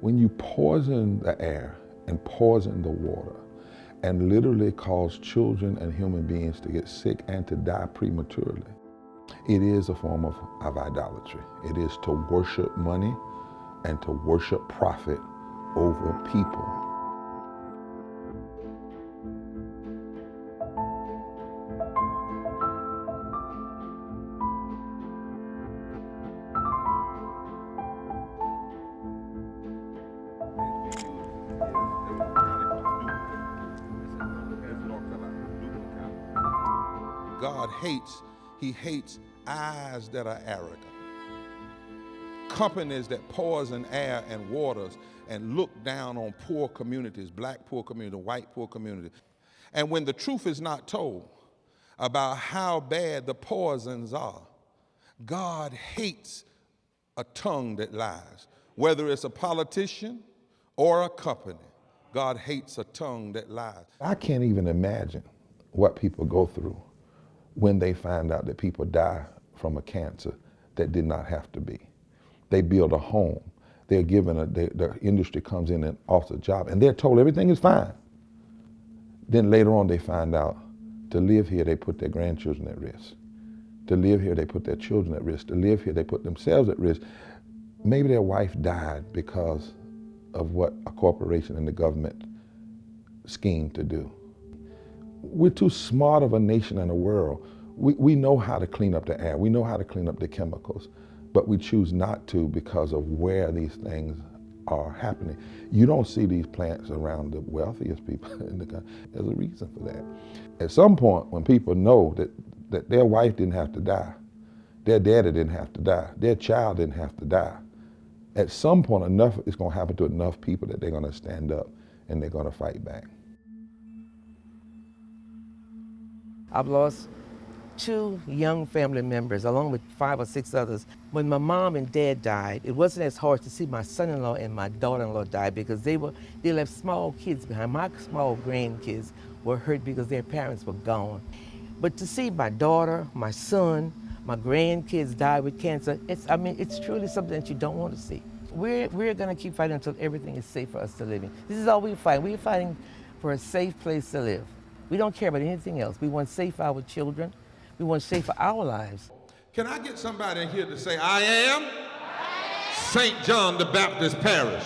When you poison the air and poison the water and literally cause children and human beings to get sick and to die prematurely, it is a form of idolatry. It is to worship money and to worship profit over people. God hates, he hates eyes that are arrogant. Companies that poison air and waters and look down on poor communities, black poor community, white poor community. And when the truth is not told about how bad the poisons are, God hates a tongue that lies. Whether it's a politician or a company, God hates a tongue that lies. I can't even imagine what people go through when they find out that people die from a cancer that did not have to be. They build a home, they're given the industry comes in and offers a job, and they're told everything is fine. Then later on they find out to live here they put their grandchildren at risk. To live here they put their children at risk. To live here they put themselves at risk. Maybe their wife died because of what a corporation and the government schemed to do. We're too smart of a nation and a world. We know how to clean up the air. We know how to clean up the chemicals, but we choose not to because of where these things are happening. You don't see these plants around the wealthiest people in the country. There's a reason for that. At some point, when people know that their wife didn't have to die, their daddy didn't have to die, their child didn't have to die, at some point enough is going to happen to enough people that they're going to stand up and they're going to fight back. I've lost 2 young family members, along with 5 or 6 others. When my mom and dad died, it wasn't as hard to see my son-in-law and my daughter-in-law die because they left small kids behind. My small grandkids were hurt because their parents were gone. But to see my daughter, my son, my grandkids die with cancer, it's truly something that you don't want to see. We're going to keep fighting until everything is safe for us to live in. This is all we're fighting. We're fighting for a safe place to live. We don't care about anything else. We want safe for our children. We want safe for our lives. Can I get somebody in here to say, I am St. John the Baptist Parish,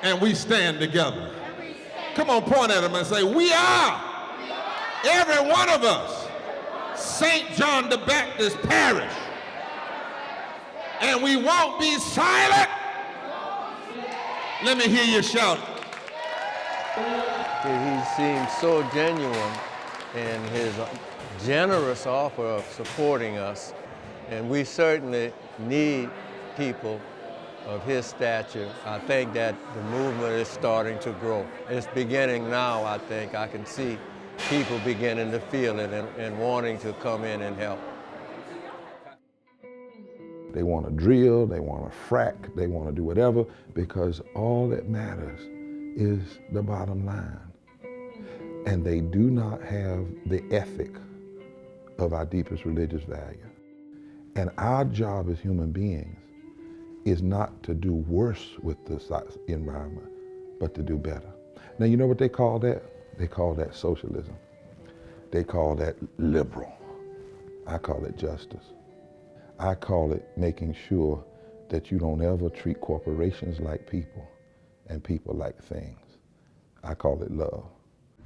and we stand together. Come on, point at them and say, we are, every one of us, St. John the Baptist Parish, and we won't be silent. Let me hear you shout. He seems so genuine in his generous offer of supporting us, and we certainly need people of his stature. I think that the movement is starting to grow. It's beginning now, I think. I can see people beginning to feel it and wanting to come in and help. They want to drill, they want to frack, they want to do whatever, because all that matters is the bottom line. And they do not have the ethic of our deepest religious value. And our job as human beings is not to do worse with the environment, but to do better. Now, you know what they call that? They call that socialism. They call that liberal. I call it justice. I call it making sure that you don't ever treat corporations like people and people like things. I call it love.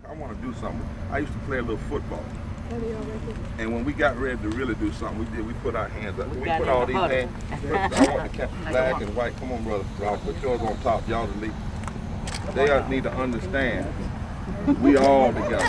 I want to do something. I used to play a little football. And when we got ready to really do something, we put our hands up. We put all these hands. I want to catch black and white. Come on, brother. Ralph, put yours on top. Y'all the lead. They need to understand we all together.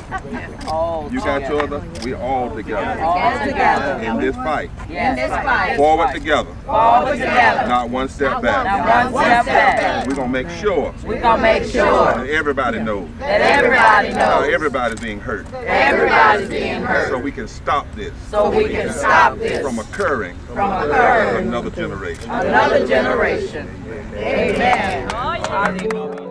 You got yours? We all together. All together. In this fight. In this fight. Forward together. Forward together. Not one step back. Not one step back. We're going to make sure. We're going to make sure. That everybody knows. That everybody How knows. everybody's being hurt. Everybody's being hurt. So we can stop this. So we can stop this. From occurring. From Another generation. Another generation. Amen.